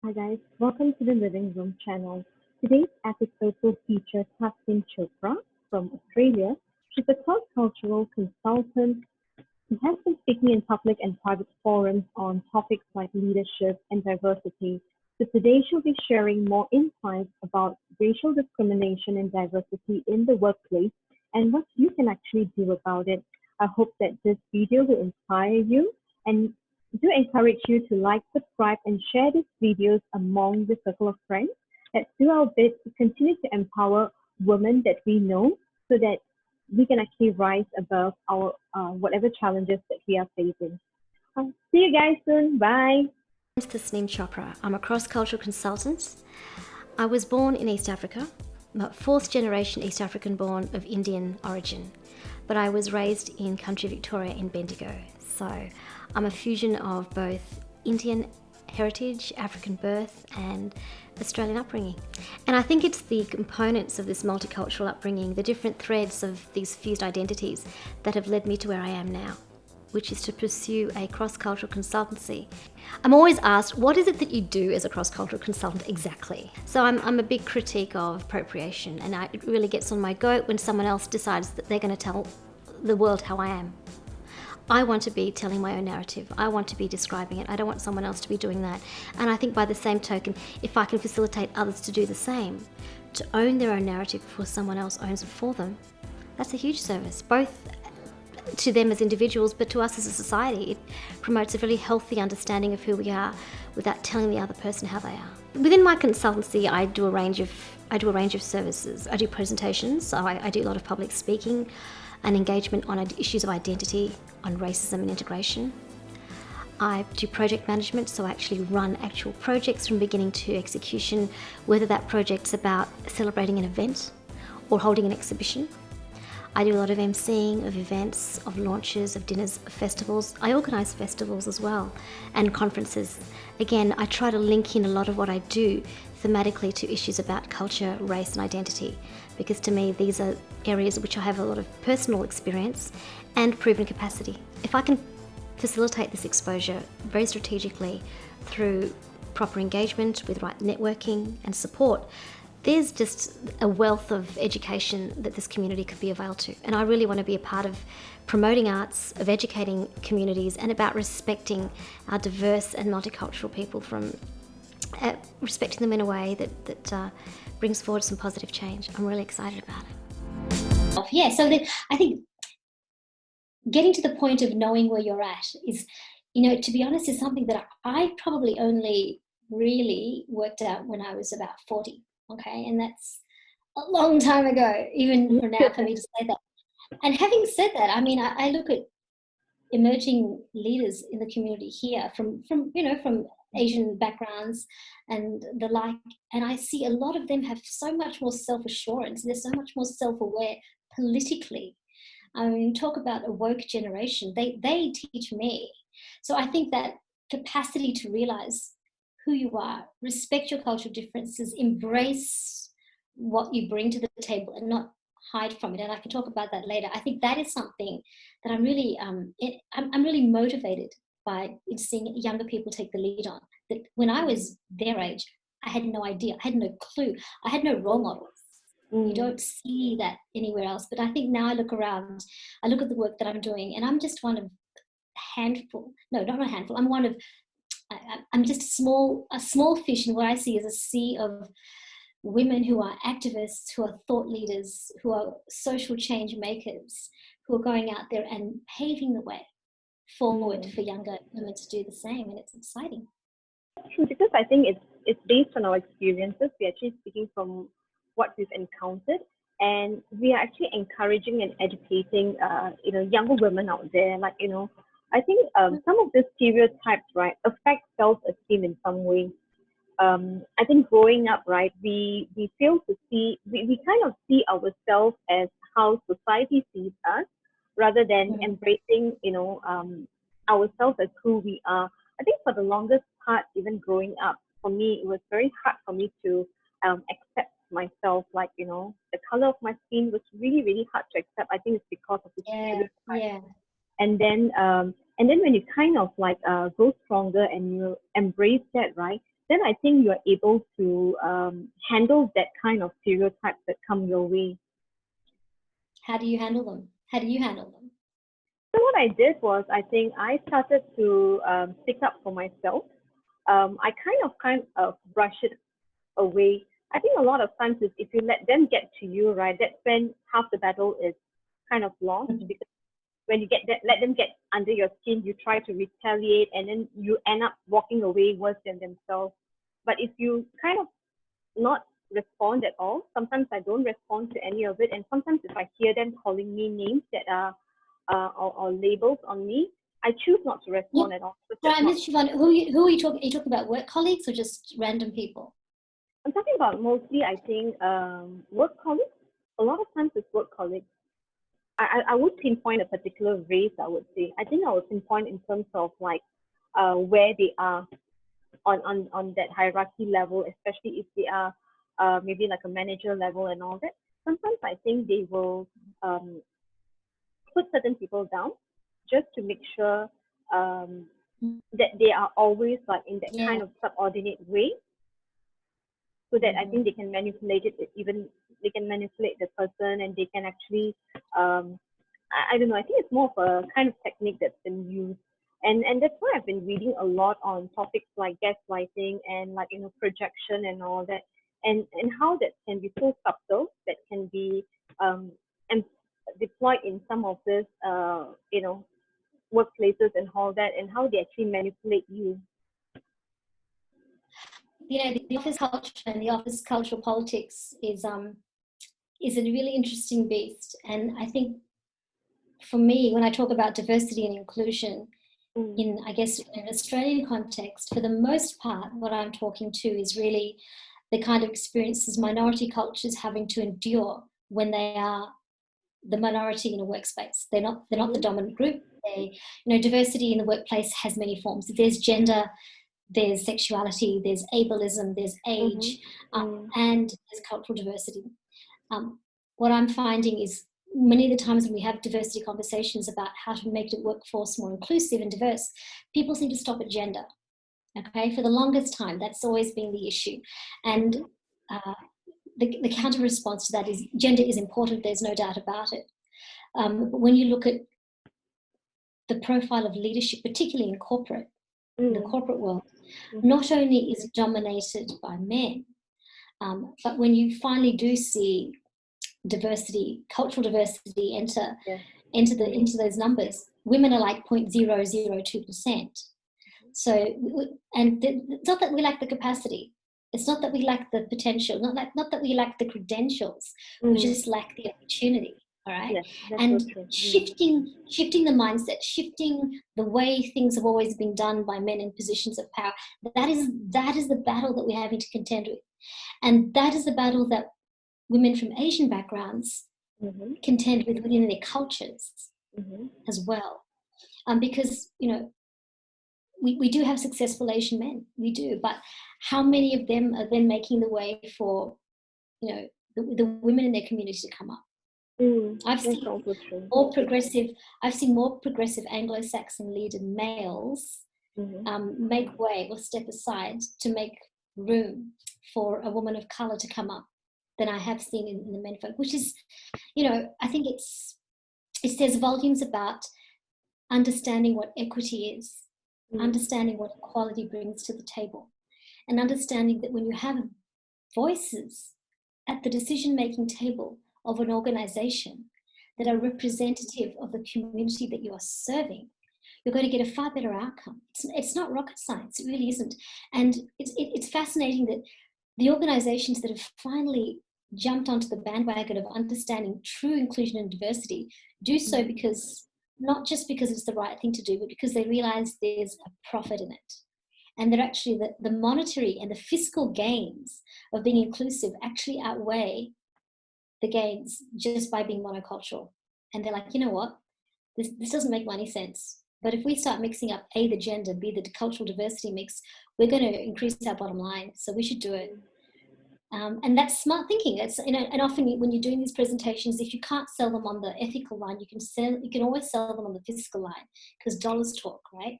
Hi guys, welcome to the Living Room channel. Today's episode will feature Tasneem Chopra from Australia. She's a cross-cultural consultant who has been speaking in public and private forums on topics like leadership and diversity. So today she'll be sharing more insights about racial discrimination and diversity in the workplace and what you can actually do about it. I hope that this video will inspire you and do encourage you to like, subscribe, and share these videos among the circle of friends. Let's do our bit to continue to empower women that we know so that we can actually rise above our whatever challenges that we are facing. See you guys soon. Bye. My name is Tasneem Chopra. I'm a cross-cultural consultant. I was born in East Africa, fourth generation East African born of Indian origin, but I was raised in country Victoria in Bendigo. So I'm a fusion of both Indian heritage, African birth, and Australian upbringing. And I think it's the components of this multicultural upbringing, the different threads of these fused identities that have led me to where I am now, which is to pursue a cross-cultural consultancy. I'm always asked, what is it that you do as a cross-cultural consultant exactly? So I'm a big critique of appropriation, and it really gets on my goat when someone else decides that they're going to tell the world how I am. I want to be telling my own narrative. I want to be describing it. I don't want someone else to be doing that. And I think by the same token, if I can facilitate others to do the same, to own their own narrative before someone else owns it for them, that's a huge service, both to them as individuals, but to us as a society. It promotes a really healthy understanding of who we are without telling the other person how they are. Within my consultancy, I do a range of services. I do presentations, so I do a lot of public speaking and engagement on issues of identity, on racism and integration. I do project management, so I actually run actual projects from beginning to execution, whether that project's about celebrating an event or holding an exhibition. I do a lot of emceeing of events, of launches, of dinners, of festivals. I organise festivals as well, and conferences. Again, I try to link in a lot of what I do thematically to issues about culture, race and identity, because to me these are areas which I have a lot of personal experience and proven capacity. If I can facilitate this exposure very strategically through proper engagement with right networking and support, there's just a wealth of education that this community could be availed to. And I really want to be a part of promoting arts, of educating communities, and about respecting our diverse and multicultural people, from respecting them in a way that brings forward some positive change. I'm really excited about it. Yeah, so I think getting to the point of knowing where you're at is, to be honest, is something that I probably only really worked out when I was about 40. Okay, and that's a long time ago, even for now, for me to say that. And having said that, I mean, I look at emerging leaders in the community here from Asian backgrounds and the like, and I see a lot of them have so much more self-assurance. They're so much more self-aware politically. I mean, talk about a woke generation. They teach me. So I think that capacity to realize who you are, respect your cultural differences, embrace what you bring to the table and not hide from it. And I can talk about that later. I think that is something that I'm really, I'm really motivated by seeing younger people take the lead on. That when I was their age, I had no idea, I had no clue, I had no role models. You don't see that anywhere else. But I think now I look around, I look at the work that I'm doing, and I'm just one of a handful. No, not a handful. I'm just a small fish in what I see as a sea of women who are activists, who are thought leaders, who are social change makers, who are going out there and paving the way forward for younger women to do the same, and it's exciting. Because I think it's based on our experiences. We're actually speaking from what we've encountered, and we are actually encouraging and educating younger women out there. Like, I think some of the stereotypes, right, affect self-esteem in some way. I think growing up, right, we fail to see, we kind of see ourselves as how society sees us, rather than embracing, ourselves as who we are. I think for the longest part, even growing up, for me, it was very hard for me to accept myself. Like, the color of my skin was really, really hard to accept. I think it's because of the stereotypes. Yeah. And then when you kind of like grow stronger and you embrace that, right, then I think you're able to handle that kind of stereotypes that come your way. How do you handle them? How do you handle them? So what I did was, I think I started to stick up for myself. I kind of brush it away. I think a lot of times is if you let them get to you, right, that's when half the battle is kind of lost, because when you let them get under your skin, you try to retaliate, and then you end up walking away worse than themselves. But if you kind of not respond at all, sometimes I don't respond to any of it, and sometimes if I hear them calling me names that are or labels on me, I choose not to respond at all. Right, Ms. Siobhan, who are you talking? Are you talking about work colleagues or just random people? I'm talking about mostly, I think, work colleagues. A lot of times it's work colleagues. I would pinpoint a particular race, I would say. I think I would pinpoint in terms of like where they are on that hierarchy level, especially if they are maybe like a manager level and all that. Sometimes I think they will put certain people down just to make sure that they are always like in that kind of subordinate way, so that I think they can manipulate it, even they can manipulate the person, and they can actually I don't know, I think it's more of a kind of technique that's been used. And that's why I've been reading a lot on topics like gaslighting and like, you know, projection and all that, and how that can be so subtle, that can be and deployed in some of this you know, workplaces and all that, and how they actually manipulate you. You know, the office culture and the office cultural politics is a really interesting beast. And I think for me, when I talk about diversity and inclusion in, I guess, in an Australian context, for the most part, what I'm talking to is really the kind of experiences minority cultures having to endure when they are the minority in a workspace. They're not the dominant group. You know, diversity in the workplace has many forms. There's gender, there's sexuality, there's ableism, there's age, and there's cultural diversity. What I'm finding is many of the times when we have diversity conversations about how to make the workforce more inclusive and diverse, people seem to stop at gender. Okay, for the longest time, that's always been the issue. And the counter response to that is gender is important, there's no doubt about it. But when you look at the profile of leadership, particularly in corporate, the corporate world, not only is it dominated by men, but when you finally do see diversity, cultural diversity enter those numbers, women are like 0.002%. So, and it's not that we lack the capacity. It's not that we lack the potential. Not that we lack the credentials. We just lack the opportunity. All right. Yes, and so shifting the mindset, shifting the way things have always been done by men in positions of power. That is the battle that we're having to contend with, and that is the battle that women from Asian backgrounds contend with within their cultures as well. Because, you know, we do have successful Asian men, we do, but how many of them are then making the way for, you know, the women in their community to come up? I've seen more progressive Anglo-Saxon leader males make way or step aside to make room for a woman of colour to come up than I have seen in the menfolk, which is, you know, I think it says volumes about understanding what equity is, understanding what equality brings to the table, and understanding that when you have voices at the decision-making table of an organisation that are representative of the community that you are serving, you're going to get a far better outcome. It's not rocket science, it really isn't. And it's fascinating that the organisations that have finally jumped onto the bandwagon of understanding true inclusion and diversity do so because, not just because it's the right thing to do, but because they realise there's a profit in it. And they're actually, the monetary and the fiscal gains of being inclusive actually outweigh the gains just by being monocultural. And they're like, you know what, this doesn't make any sense. But if we start mixing up A, the gender, B, the cultural diversity mix, we're going to increase our bottom line. So we should do it. And that's smart thinking. It's, you know, and often when you're doing these presentations, if you can't sell them on the ethical line, you can always sell them on the fiscal line, because dollars talk, right?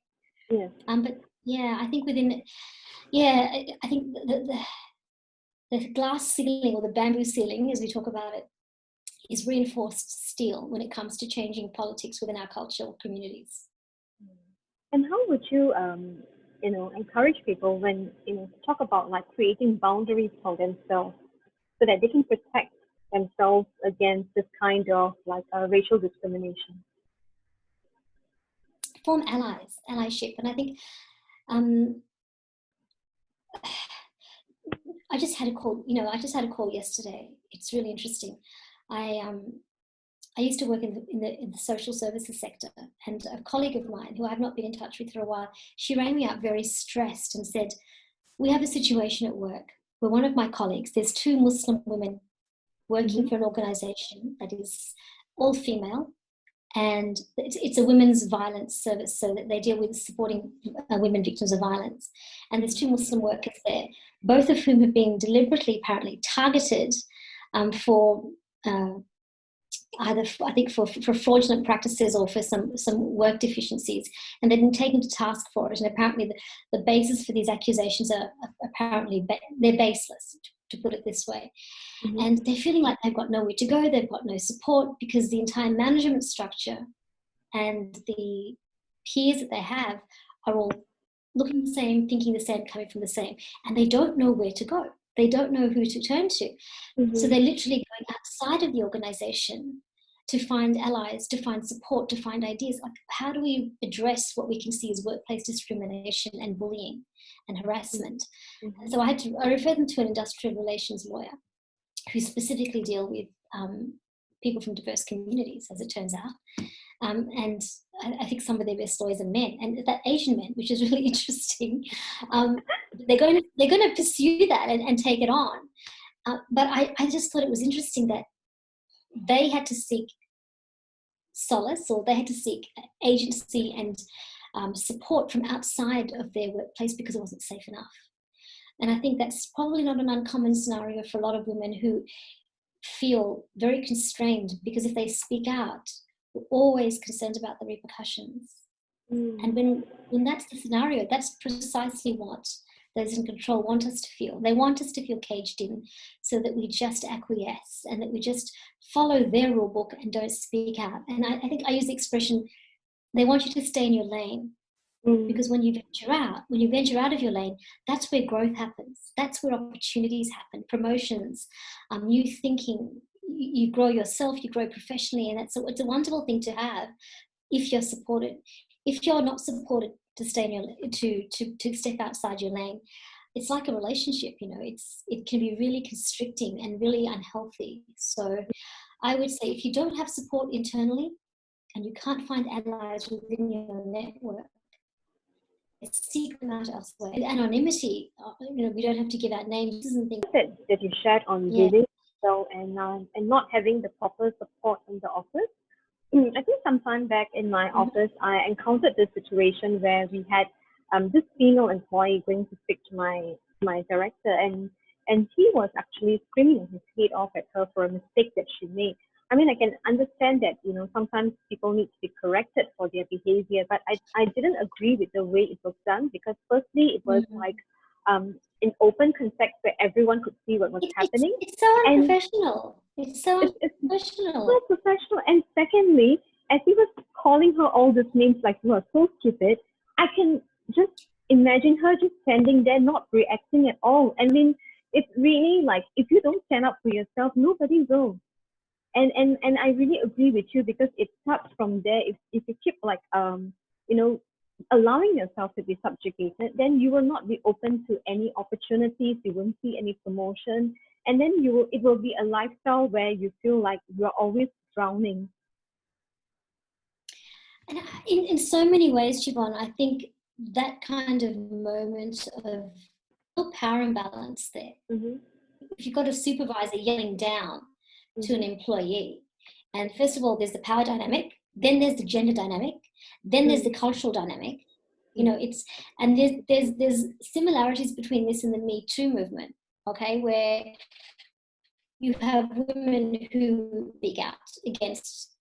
Yeah. But Yeah, I think within, yeah, I think the glass ceiling or the bamboo ceiling, as we talk about it, is reinforced steel when it comes to changing politics within our cultural communities. And how would you, encourage people when, talk about like creating boundaries for themselves so that they can protect themselves against this kind of like racial discrimination? Form allyship. And I think um, I just had a call, yesterday. It's really interesting. I used to work in the social services sector, and a colleague of mine who I've not been in touch with for a while, she rang me up very stressed and said, "We have a situation at work where one of my colleagues, there's two Muslim women working for an organization that is all female, and it's a women's violence service, so that they deal with supporting women victims of violence. And there's two Muslim workers there, both of whom have been deliberately, apparently, targeted for either, I think, for fraudulent practices or for some work deficiencies, and they've been taken to task for it. And apparently, the basis for these accusations are apparently they're baseless, to put it this way. And they're feeling like they've got nowhere to go, they've got no support, because the entire management structure and the peers that they have are all looking the same, thinking the same, coming from the same, and they don't know where to go. They don't know who to turn to. So they're literally going outside of the organization to find allies, to find support, to find ideas. Like, how do we address what we can see as workplace discrimination and bullying and harassment? So I referred them to an industrial relations lawyer who specifically deal with people from diverse communities, as it turns out. And I think some of their best lawyers are men, and that Asian men, which is really interesting. They're going to pursue that and take it on. But I just thought it was interesting that they had to seek solace, or they had to seek agency and support from outside of their workplace because it wasn't safe enough. And I think that's probably not an uncommon scenario for a lot of women who feel very constrained, because if they speak out, we're always concerned about the repercussions. And when that's the scenario, that's precisely what those in control want us to feel. They want us to feel caged in, so that we just acquiesce and that we just follow their rule book and don't speak out. And I think I use the expression, they want you to stay in your lane. Because when you venture out of your lane, that's where growth happens. That's where opportunities happen, promotions, new thinking. You grow yourself, you grow professionally, and it's a wonderful thing to have if you're supported. If you're not supported to stay in your to step outside your lane, it's like a relationship. It can be really constricting and really unhealthy. So I would say, if you don't have support internally and you can't find allies within your network, seek them out elsewhere. Anonymity, we don't have to give out names and things. That you shared on bullying, and not having the proper support in the office. I think sometime back in my office, I encountered this situation where we had this female employee going to speak to my director, and he was actually screaming his head off at her for a mistake that she made. I mean, I can understand that, sometimes people need to be corrected for their behavior, but I didn't agree with the way it was done, because firstly, it was like in open context where everyone could see what was happening. It's so unprofessional. It's so professional. And secondly, as he was calling her all these names like, "You are so stupid," I can just imagine her just standing there, not reacting at all. I mean, it's really like, if you don't stand up for yourself, nobody will. And I really agree with you, because it starts from there. If you keep like allowing yourself to be subjugated, then you will not be open to any opportunities. You won't see any promotion, and then it will be a lifestyle where you feel like you're always drowning. And in so many ways, Siobhan, I think that kind of moment of power imbalance there. If you've got a supervisor yelling down to an employee, and first of all, there's the power dynamic, then there's the gender dynamic, then there's the cultural dynamic. And there's similarities between this and the Me Too movement, okay, where you have women who speak out against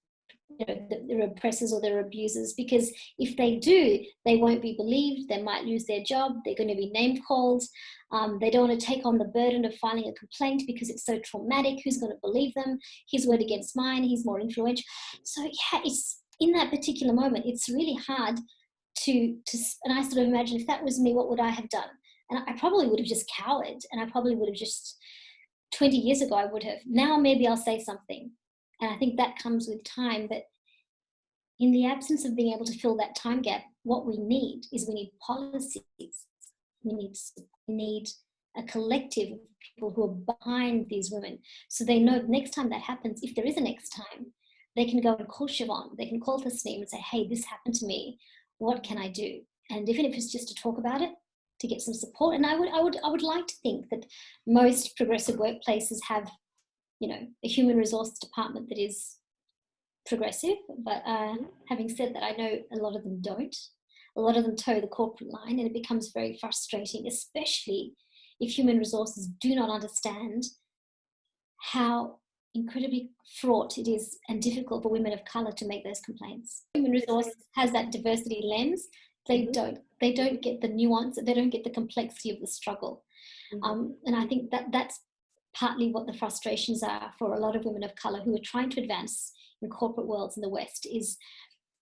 their oppressors or their abusers, because if they do, they won't be believed, they might lose their job, they're going to be name called, they don't want to take on the burden of filing a complaint because it's so traumatic. Who's going to believe them? His word against mine, he's more influential. So yeah, it's in that particular moment, it's really hard to and I sort of imagine, if that was me, what would I have done? And I probably would have just cowered, and I probably would have just, 20 years ago I would have. Now maybe I'll say something. And I think that comes with time. But in the absence of being able to fill that time gap, what we need policies. We need a collective of people who are behind these women. So they know next time that happens, if there is a next time, they can go and call Siobhan, they can call Tasneem and say, hey, this happened to me. What can I do? And even if it's just to talk about it, to get some support. And I would like to think that most progressive workplaces have, a human resource department that is progressive. But having said that, I know a lot of them don't. A lot of them toe the corporate line, and it becomes very frustrating, especially if human resources do not understand how incredibly fraught it is and difficult for women of colour to make those complaints. Human resources has that diversity lens. They don't get the nuance, they don't get the complexity of the struggle. And I think that's partly what the frustrations are for a lot of women of colour who are trying to advance in corporate worlds in the West, is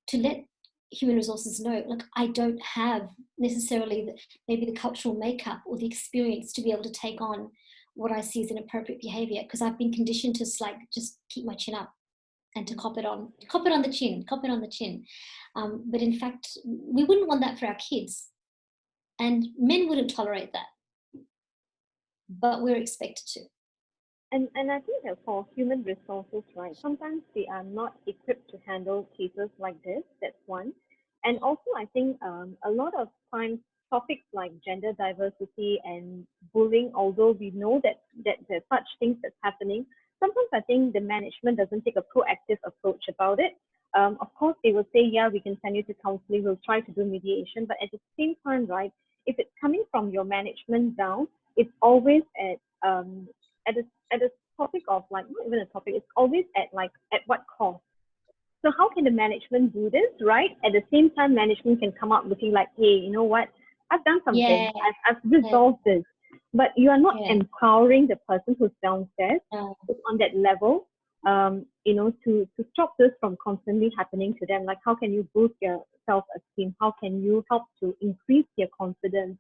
to let human resources know, look, I don't have necessarily maybe the cultural makeup or the experience to be able to take on what I see as inappropriate behaviour, because I've been conditioned to just keep my chin up and to cop it on the chin. But in fact, we wouldn't want that for our kids, and men wouldn't tolerate that, but we're expected to. And I think that for human resources, right, sometimes they are not equipped to handle cases like this. That's one. And also, I think a lot of times topics like gender diversity and bullying, although we know that there's such things that's happening, sometimes I think the management doesn't take a proactive approach about it. Of course, they will say, yeah, we can send you to counseling, we'll try to do mediation. But at the same time, right, if it's coming from your management down, it's always at a topic of, like, not even a topic, it's always at what cost. So how can the management do this, right? At the same time, management can come up looking like, hey, you know what? I've done something. Yeah. I've resolved this. But you are not empowering the person who's downstairs, who's on that level, to stop this from constantly happening to them. Like, how can you boost your self-esteem? How can you help to increase their confidence?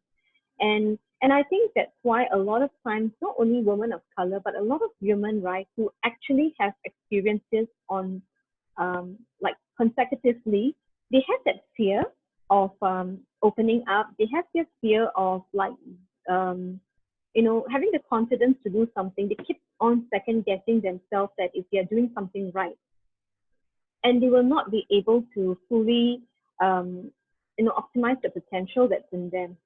And I think that's why a lot of times, not only women of color, but a lot of women, right, who actually have experiences on, like, consecutively, they have that fear of opening up. They have this fear of, like, having the confidence to do something. They keep on second guessing themselves that if they're doing something right, and they will not be able to fully, optimize the potential that's in them.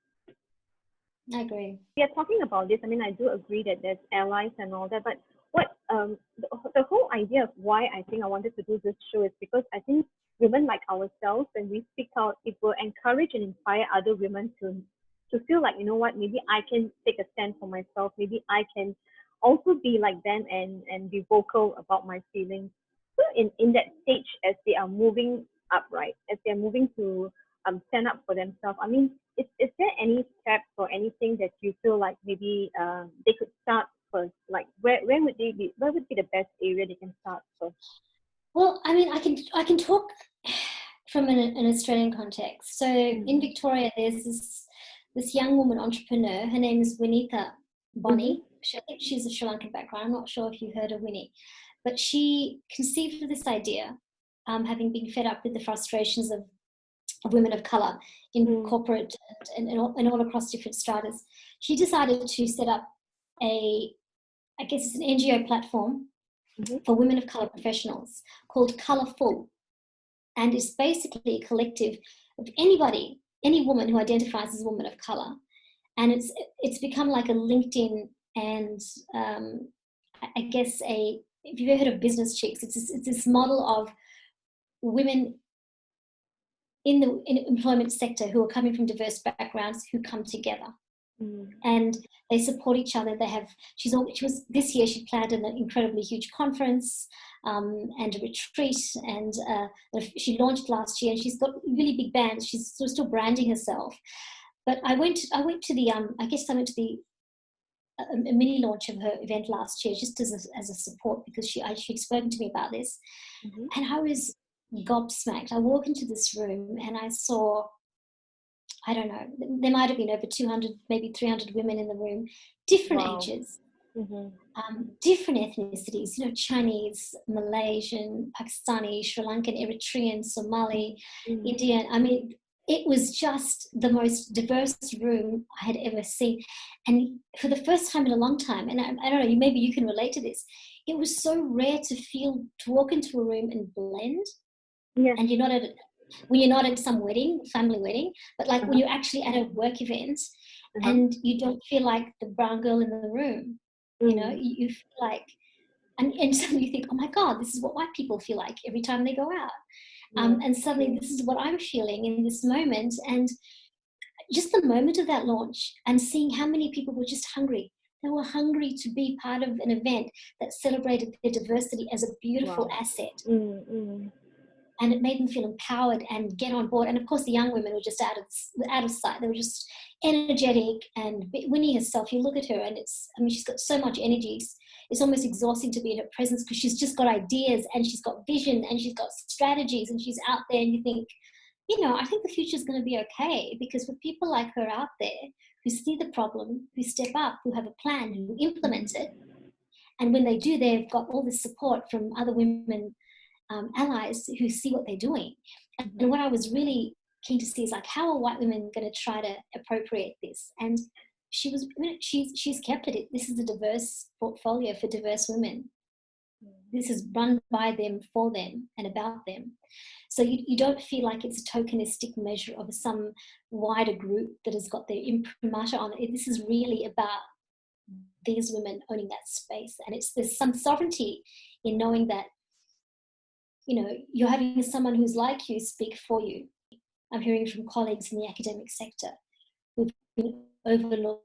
I agree. We are talking about this. I mean, I do agree that there's allies and all that, but what the whole idea of why I think I wanted to do this show is because I think women like ourselves, when we speak out, it will encourage and inspire other women to feel like, you know what, maybe I can take a stand for myself. Maybe I can also be like them and be vocal about my feelings. So in that stage, as they are moving up, right, as they're moving to stand up for themselves, I mean, is there any steps or anything that you feel like maybe they could start first? Like, where would be the best area they can start first? Well, I mean, I can talk from an Australian context. So in Victoria, there's this young woman entrepreneur. Her name is Winita Bonnie. I think she's a Sri Lankan background. I'm not sure if you've heard of Winnie, but she conceived of this idea, having been fed up with the frustrations of women of colour in corporate and all across different stratas. She decided to set up I guess it's an NGO platform for women of colour professionals called Colourful. And it's basically a collective of any woman who identifies as a woman of colour. And it's become like a LinkedIn and I guess if you've ever heard of Business Chicks, it's this model of women in the employment sector who are coming from diverse backgrounds who come together. and they support each other. She was this year. She planned an incredibly huge conference and a retreat, and she launched last year. And she's got really big bands. She's still branding herself. But I went to the a mini launch of her event last year, just as a support, because she'd spoken to me about this, and I was gobsmacked. I walk into this room and I saw, I don't know, there might have been over 200, maybe 300 women in the room, different ages, different ethnicities, Chinese, Malaysian, Pakistani, Sri Lankan, Eritrean, Somali, Indian. I mean, it was just the most diverse room I had ever seen. And for the first time in a long time, and I don't know, maybe you can relate to this, it was so rare to walk into a room and blend. Yes. And when you're not at some wedding, family wedding, but like when you're actually at a work event and you don't feel like the brown girl in the room, you feel like, and suddenly you think, oh my God, this is what white people feel like every time they go out. And suddenly this is what I'm feeling in this moment. And just the moment of that launch and seeing how many people were just hungry. They were hungry to be part of an event that celebrated their diversity as a beautiful asset. And it made them feel empowered and get on board. And of course, the young women were just out of sight. They were just energetic. And Winnie herself, you look at her and she's got so much energy. It's almost exhausting to be in her presence because she's just got ideas and she's got vision and she's got strategies and she's out there, and you think, I think the future is going to be okay, because with people like her out there who see the problem, who step up, who have a plan, who implement it, and when they do, they've got all this support from other women allies who see what they're doing. And what I was really keen to see is like, how are white women going to try to appropriate this? And she's kept it. This is a diverse portfolio for diverse women. This is run by them, for them, and about them. So you don't feel like it's a tokenistic measure of some wider group that has got their imprimatur on it. This is really about these women owning that space. And there's some sovereignty in knowing that, you're having someone who's like you speak for you. I'm hearing from colleagues in the academic sector who've been overlooked,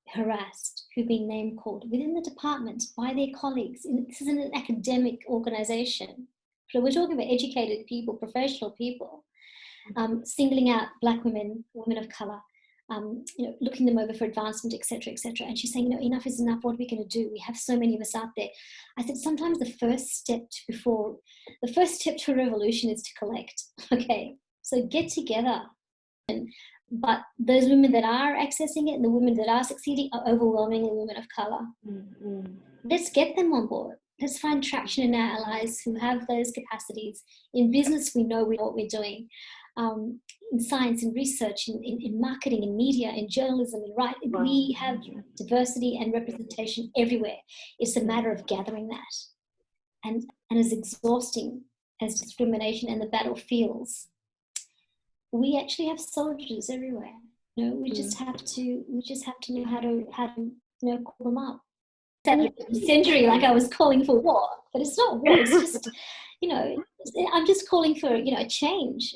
harassed, who've been name called within the department by their colleagues. This is an academic organisation. So we're talking about educated people, professional people, singling out Black women, women of colour, looking them over for advancement, etc., etc. And she's saying, enough is enough. What are we going to do? We have so many of us out there. I said, sometimes the first step to a revolution is to collect. Okay, so get together. But those women that are accessing it and the women that are succeeding are overwhelmingly women of colour. Let's get them on board. Let's find traction in our allies who have those capacities. In business, we know what we're doing. In science, in research, in marketing, in media, in journalism, in writing, we have diversity and representation everywhere. It's a matter of gathering that. And as exhausting as discrimination and the battle feels, we actually have soldiers everywhere. We just have to know how to call them up. Century, like I was calling for war, but it's not war. It's just, I'm just calling for a change.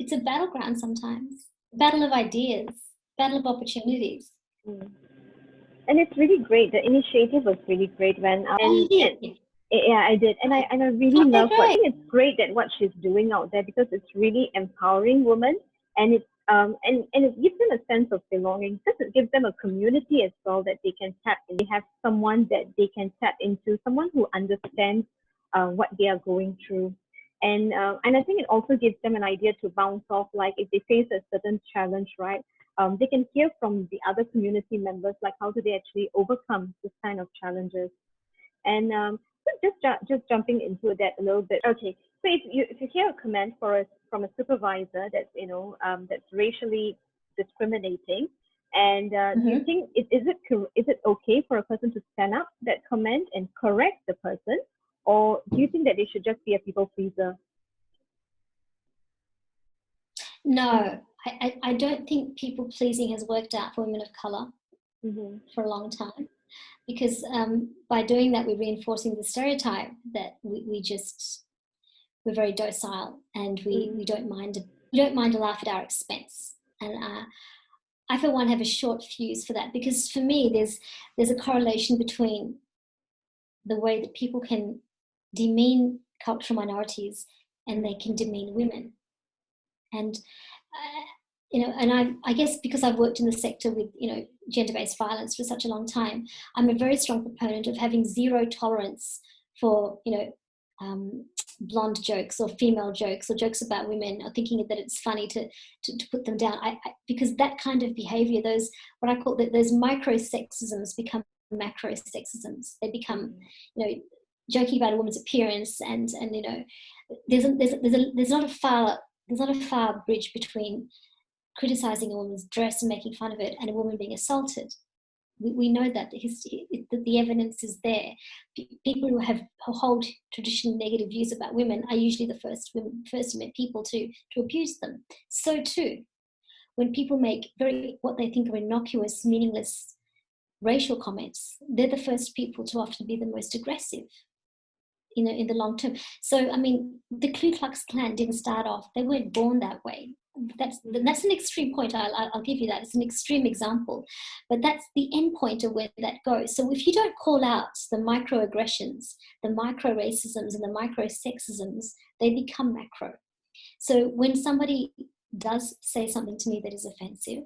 It's a battleground sometimes, battle of ideas, battle of opportunities. And it's really great. The initiative was really great when you did. Yeah, I did, and I really love what. I think it's great that what she's doing out there, because it's really empowering women, and it's and it gives them a sense of belonging, because it gives them a community as well that they can tap in. They have someone that they can tap into, someone who understands what they are going through, and I think it also gives them an idea to bounce off. Like if they face a certain challenge, right? They can hear from the other community members, like how do they actually overcome this kind of challenges. And just jumping into that a little bit. Okay, so if you hear a comment from a supervisor that's that's racially discriminating, and do you think is it okay for a person to stand up that comment and correct the person, or do you think that they should just be a people pleaser? No, I don't think people pleasing has worked out for women of colour for a long time. Because by doing that, we're reinforcing the stereotype that we're very docile and we don't mind a laugh at our expense. And I for one have a short fuse for that, because for me there's a correlation between the way that people can demean cultural minorities and they can demean women. And and I guess because I've worked in the sector with gender-based violence for such a long time, I'm a very strong proponent of having zero tolerance for blonde jokes or female jokes or jokes about women, or thinking that it's funny to put them down. Because that kind of behaviour, those what I call those micro sexisms become macro sexisms. They become joking about a woman's appearance, and there's not a far bridge between criticizing a woman's dress and making fun of it and a woman being assaulted. We know that the evidence is there. People who hold traditionally negative views about women are usually the first people to abuse them. So too, when people make what they think are innocuous, meaningless racial comments, they're the first people to often be the most aggressive in the long term. So, I mean, the Ku Klux Klan didn't start off, they weren't born that way. That's an extreme point. I'll give you that. It's an extreme example, but that's the end point of where that goes. So if you don't call out the microaggressions, the micro racisms and the micro sexisms, they become macro. So when somebody does say something to me that is offensive,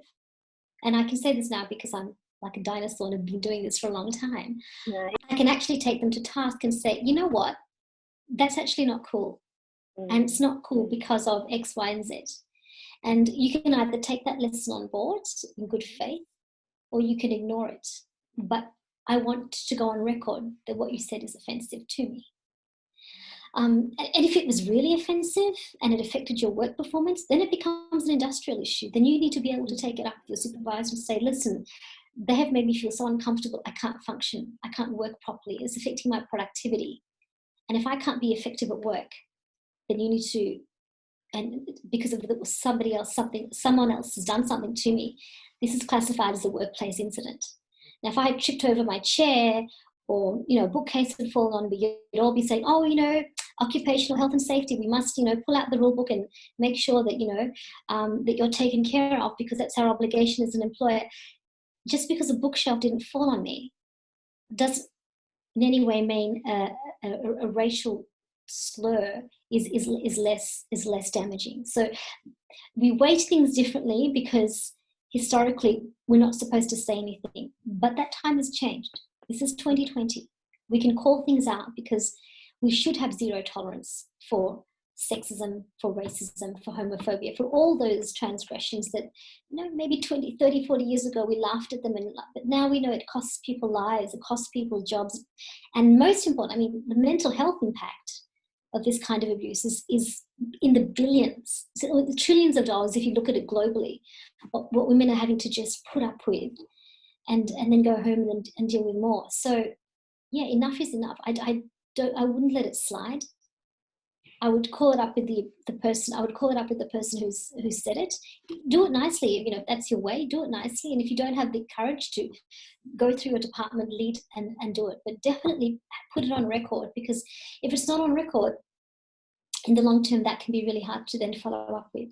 and I can say this now because I'm like a dinosaur and have been doing this for a long time, right, I can actually take them to task and say, you know what, that's actually not cool. And it's not cool because of X, Y, and Z. And you can either take that lesson on board in good faith, or you can ignore it. But I want to go on record that what you said is offensive to me. And if it was really offensive and it affected your work performance, then it becomes an industrial issue. Then you need to be able to take it up with your supervisor and say, listen, they have made me feel so uncomfortable, I can't function, I can't work properly, it's affecting my productivity. And if I can't be effective at work, then you need to, and because of someone else has done something to me, this is classified as a workplace incident. Now, if I had tripped over my chair, or a bookcase had fallen on me, you'd all be saying, oh, occupational health and safety, we must pull out the rule book and make sure that that you're taken care of, because that's our obligation as an employer. Just because a bookshelf didn't fall on me doesn't in any way mean a racial slur is less damaging. So we weight things differently because historically we're not supposed to say anything, but that time has changed. This is 2020. We can call things out because we should have zero tolerance for sexism, for racism, for homophobia, for all those transgressions that maybe 20, 30, 40 years ago we laughed at them, but now we know it costs people lives, it costs people jobs, and most important, the mental health impact of this kind of abuse is in the billions, so the trillions of dollars if you look at it globally, what women are having to just put up with and then go home and deal with more. So yeah, enough is enough. I wouldn't let it slide. I would call it up with the person. I would call it up with the person who said it. Do it nicely. If that's your way, do it nicely. And if you don't have the courage to, go through your department lead and do it. But definitely put it on record, because if it's not on record, in the long term, that can be really hard to then follow up with.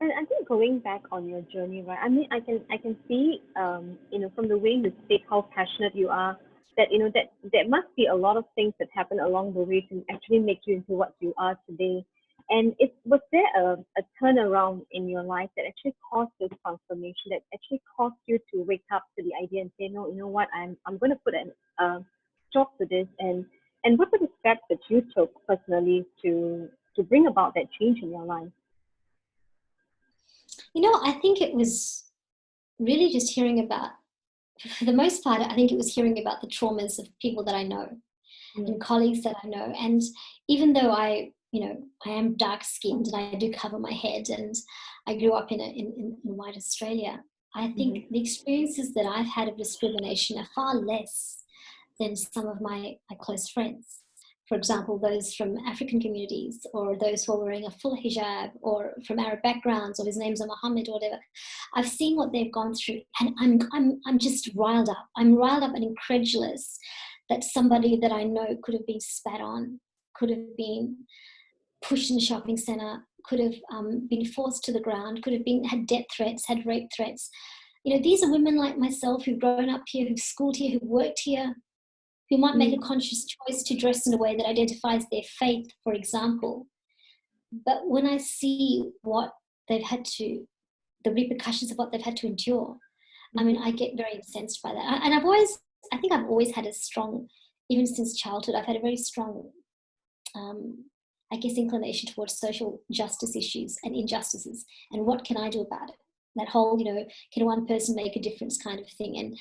And I think going back on your journey, right? I can see, from the way you speak, how passionate you are. That that there must be a lot of things that happen along the way to actually make you into what you are today. And was there a turnaround in your life that actually caused this transformation, that actually caused you to wake up to the idea and say, no, you know what, I'm going to put a stop to this. And what were the steps that you took personally to bring about that change in your life? I think it was really just hearing about, for the most part, I think it was hearing about the traumas of people that I know and colleagues that I know. And even though I am dark skinned and I do cover my head and I grew up in white Australia, I think the experiences that I've had of discrimination are far less than some of my close friends. For example, those from African communities, or those who are wearing a full hijab, or from Arab backgrounds, or his name's Muhammad or whatever. I've seen what they've gone through, and I'm just riled up. I'm riled up and incredulous that somebody that I know could have been spat on, could have been pushed in a shopping centre, could have been forced to the ground, could have had death threats, had rape threats. These are women like myself who've grown up here, who've schooled here, who've worked here, who might make a conscious choice to dress in a way that identifies their faith, for example. But when I see what they've had to, the repercussions of what they've had to endure, I mean, I get very incensed by that. And I think I've always had a strong, even since childhood, I've had a very strong, inclination towards social justice issues and injustices. And what can I do about it? That whole, can one person make a difference kind of thing. And,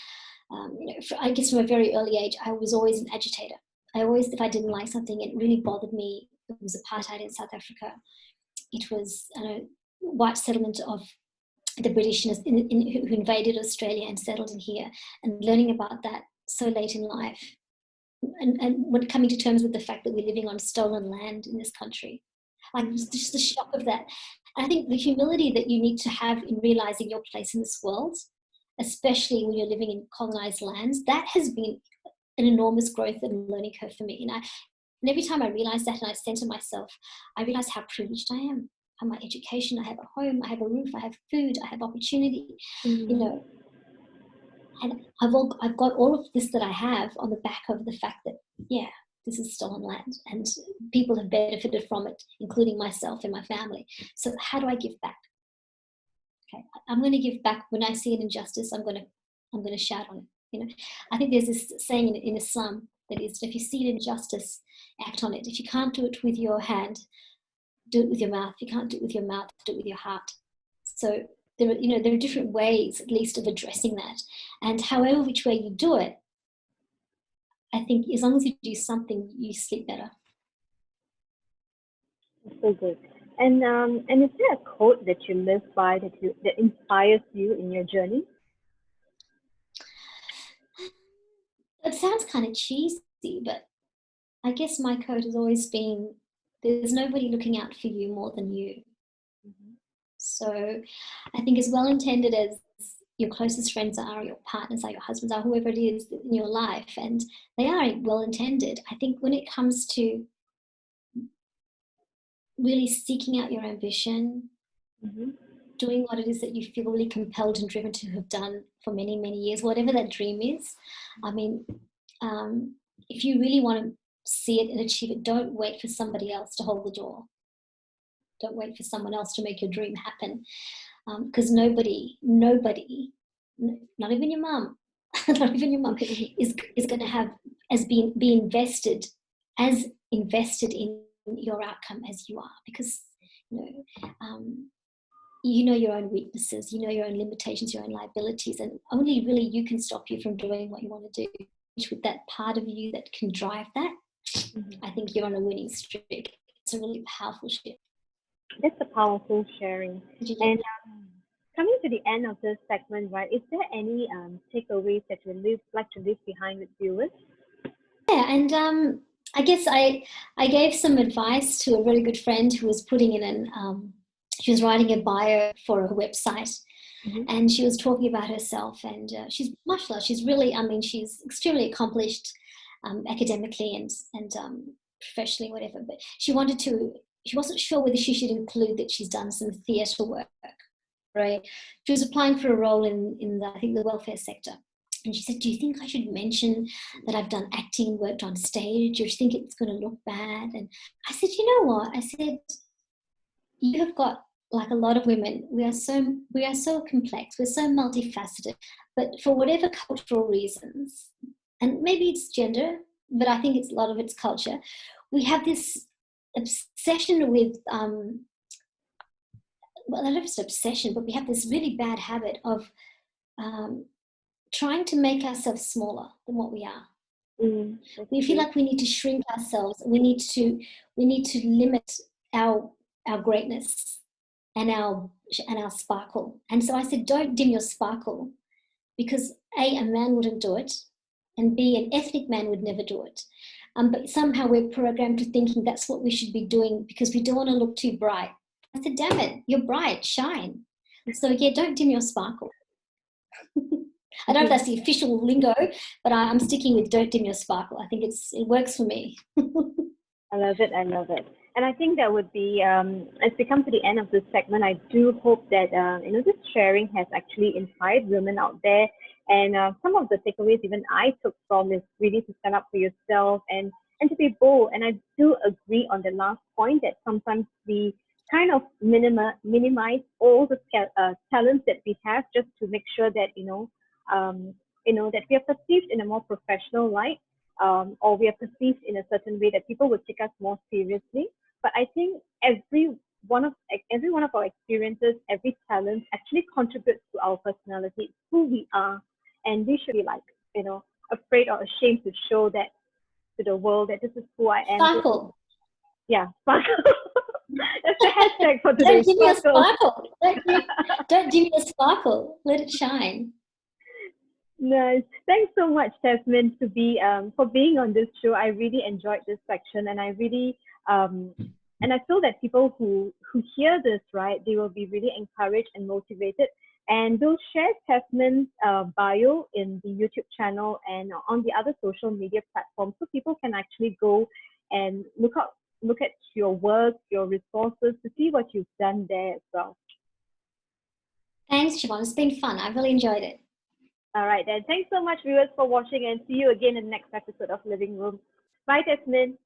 I guess from a very early age, I was always an agitator. If I didn't like something, it really bothered me. It was apartheid in South Africa. It was white settlement of the British who invaded Australia and settled in here, and learning about that so late in life. And when coming to terms with the fact that we're living on stolen land in this country, like just the shock of that. And I think the humility that you need to have in realizing your place in this world, especially when you're living in colonized lands, that has been an enormous growth and learning curve for me. And every time I realize that and I center myself, I realize how privileged I am. I have my education, I have a home, I have a roof, I have food, I have opportunity, and I've got all of this that I have on the back of the fact that, this is stolen land and people have benefited from it, including myself and my family. So how do I give back? Okay, I'm going to give back. When I see an injustice, I'm going to shout on it. I think there's this saying in Islam that is, if you see an injustice, act on it. If you can't do it with your hand, do it with your mouth. If you can't do it with your mouth, do it with your heart. So there are different ways, at least, of addressing that. And however which way you do it, I think as long as you do something, you sleep better. So good. And is there a quote that you live by that inspires you in your journey? It sounds kind of cheesy, but I guess my quote has always been, there's nobody looking out for you more than you. So I think as well-intended as your closest friends are, your partners are, your husbands are, whoever it is in your life, and they are well-intended, I think when it comes to really seeking out your ambition, doing what it is that you feel really compelled and driven to have done for many, many years, whatever that dream is, I mean, if you really want to see it and achieve it, don't wait for somebody else to hold the door. Don't wait for someone else to make your dream happen. Because nobody, not even your mum, is going to have be invested in your outcome as you are, because you know your own weaknesses, you know your own limitations, your own liabilities, and only really you can stop you from doing what you want to do. With that part of you that can drive that, I think you're on a winning streak. It's a really powerful shift. That's a powerful sharing. And coming to the end of this segment, right, is there any takeaways that you like to leave behind with viewers? Yeah, and I guess I gave some advice to a really good friend who was putting in she was writing a bio for her website, and she was talking about herself, and she's mashallah, she's really, she's extremely accomplished academically and professionally, whatever, but she wasn't sure whether she should include that she's done some theatre work, right? She was applying for a role in I think the welfare sector. And she said, do you think I should mention that I've done acting and worked on stage, or do you think it's going to look bad? And I said, you know what? I said, you have got, like a lot of women, we are so complex, we're so multifaceted, but for whatever cultural reasons, and maybe it's gender, but I think a lot of it's culture, we have this obsession with, well, I don't know if it's an obsession, but we have this really bad habit of trying to make ourselves smaller than what we are. We feel like we need to shrink ourselves. We need to limit our greatness and our sparkle. And so I said, don't dim your sparkle, because A, man wouldn't do it, and B, an ethnic man would never do it. But somehow we're programmed to thinking that's what we should be doing because we don't want to look too bright. I said, damn it, you're bright, shine. So yeah, don't dim your sparkle. I don't know if that's the official lingo, but I'm sticking with don't dim your sparkle. I think it works for me. I love it. And I think that would be, as we come to the end of this segment, I do hope that, this sharing has actually inspired women out there. And some of the takeaways even I took from is really to stand up for yourself and to be bold. And I do agree on the last point that sometimes we kind of minimize all the talents that we have just to make sure that, that we are perceived in a more professional light, or we are perceived in a certain way that people will take us more seriously. But I think every one of our experiences, every talent actually contributes to our personality, it's who we are, and we should be like, afraid or ashamed to show that to the world that this is who I am. Sparkle. Yeah, sparkle. That's the hashtag for today. Don't give me a sparkle. Don't give me a sparkle. Let it shine. Nice. Thanks so much, Tasneem, for being on this show. I really enjoyed this section, and I really and I feel that people who hear this, right, they will be really encouraged and motivated. And we'll share Tasneem's bio in the YouTube channel and on the other social media platforms, so people can actually go and look at your work, your resources, to see what you've done there as well. Thanks, Siobhan. It's been fun. I've really enjoyed it. All right, then. Thanks so much, viewers, for watching, and see you again in the next episode of Living Room. Bye, Tasneem.